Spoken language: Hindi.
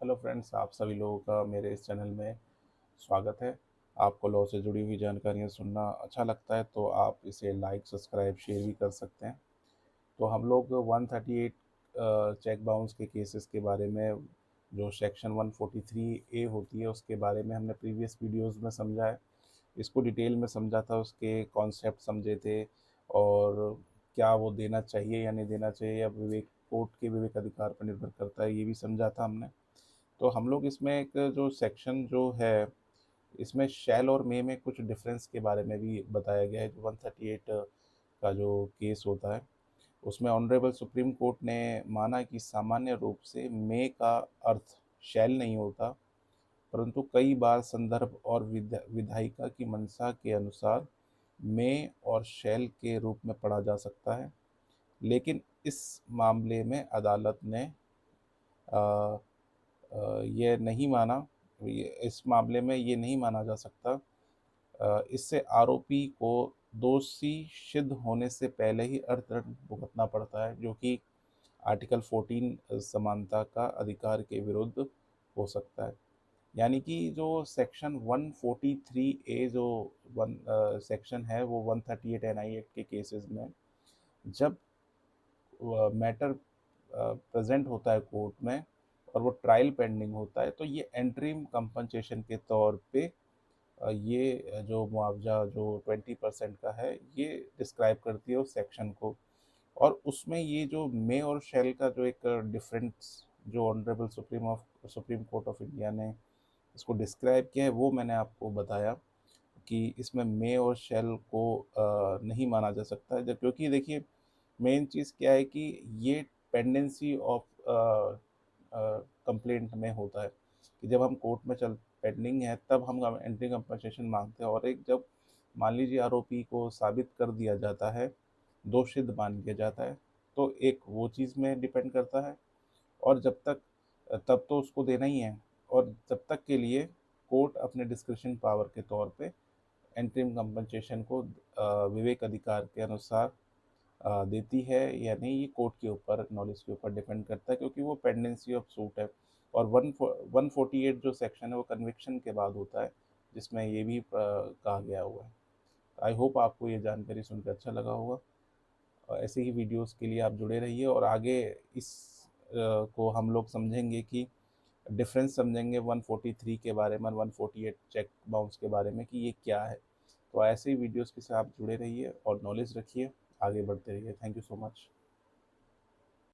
हेलो फ्रेंड्स, आप सभी लोगों का मेरे इस चैनल में स्वागत है। आपको लॉ से जुड़ी हुई जानकारियाँ सुनना अच्छा लगता है तो आप इसे लाइक, सब्सक्राइब, शेयर भी कर सकते हैं। तो हम लोग 138 चेक बाउंस के केसेस के बारे में, जो सेक्शन 143A होती है उसके बारे में हमने प्रीवियस वीडियोस में समझा है। इसको डिटेल में समझा था, उसके कॉन्सेप्ट समझे थे और क्या वो देना चाहिए या नहीं देना चाहिए या विवेक कोर्ट के विवेक अधिकार पर निर्भर करता है, ये भी समझा था हमने। तो हम लोग इसमें एक जो सेक्शन जो है, इसमें शैल और मे में कुछ डिफरेंस के बारे में भी बताया गया है। जो 138 का जो केस होता है उसमें ऑनरेबल सुप्रीम कोर्ट ने माना कि सामान्य रूप से मे का अर्थ शैल नहीं होता, परंतु कई बार संदर्भ और विधायिका की मंशा के अनुसार मे और शैल के रूप में पढ़ा जा सकता है। लेकिन इस मामले में अदालत ने अ, ये नहीं माना, इस मामले में ये नहीं माना जा सकता। इससे आरोपी को दोषी सिद्ध होने से पहले ही अर्थदंड भुगतना पड़ता है, जो कि आर्टिकल 14 समानता का अधिकार के विरुद्ध हो सकता है। यानी कि जो सेक्शन 143A जो वन सेक्शन है, वो 138 NI एक्ट के केसेस में जब मैटर प्रेजेंट होता है कोर्ट में और वो ट्रायल पेंडिंग होता है, तो ये एंट्रीम कंपनसेशन के तौर पे ये जो मुआवजा जो 20% का है, ये डिस्क्राइब करती है उस सेक्शन को। और उसमें ये जो मे और शेल का जो एक डिफरेंस, जो honourable supreme court of India ने इसको डिस्क्राइब किया है, वो मैंने आपको बताया कि इसमें मे और शेल को नहीं माना जा सकता है। क्योंकि देखिए, मेन चीज़ क्या है कि ये पेंडेंसी ऑफ कंप्लेंट में होता है कि जब हम कोर्ट में चल पेंडिंग है तब हम एंट्री कंपनसेशन मांगते हैं, और एक जब मान लीजिए आरोपी को साबित कर दिया जाता है, दोषित मान लिया जाता है, तो एक वो चीज़ में डिपेंड करता है। और जब तक, तब तो उसको देना ही है। और जब तक के लिए कोर्ट अपने डिस्क्रिप्शन पावर के तौर पे एंट्रीम कंपनसेशन को विवेक अधिकार के अनुसार देती है या नहीं, ये कोर्ट के ऊपर, नॉलेज के ऊपर डिपेंड करता है, क्योंकि वो पेंडेंसी ऑफ सूट है। और 148 जो सेक्शन है वो कन्विक्शन के बाद होता है, जिसमें ये भी कहा गया हुआ है। आई होप आपको ये जानकारी सुनकर अच्छा लगा होगा। और ऐसे ही वीडियोस के लिए आप जुड़े रहिए, और आगे इस को हम लोग समझेंगे कि डिफरेंस समझेंगे 143 के बारे में, 148 चेक बाउंस के बारे में, कि ये क्या है। तो ऐसे ही वीडियोस के साथ आप जुड़े रहिए और नॉलेज रखिए, आगे बढ़ते रहिए। Thank you so much.